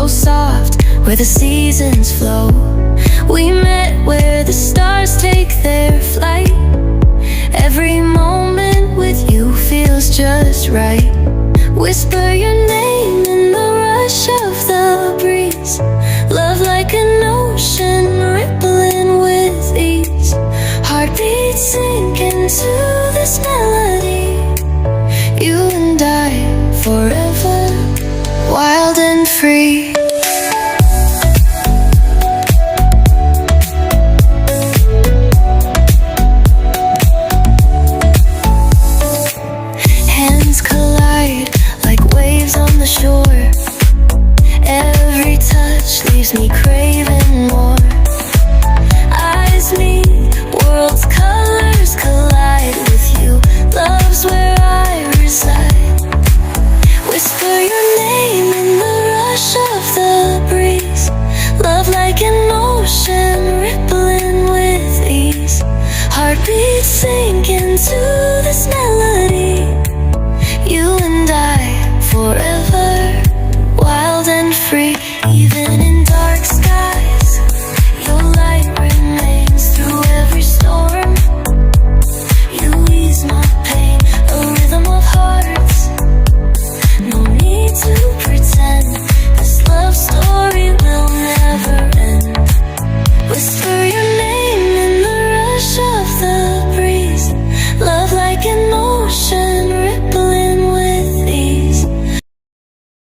so soft, where the seasons flow. We met where the stars take their flight. Every moment with you feels just right. Whisper your name in the rush of the breeze. Love like an ocean rippling with ease. Heartbeats sink into this melody. You and I forever, wild and free. Hands collide like waves on the shore. Every touch leaves me craving more. Eyes meet, worlds' colors collide with you. Love's where I reside. Whisper your name in the rush of the breeze. Love like an ocean rippling with ease. Heartbeats sink into this melody. You and I forever, wild and free. Even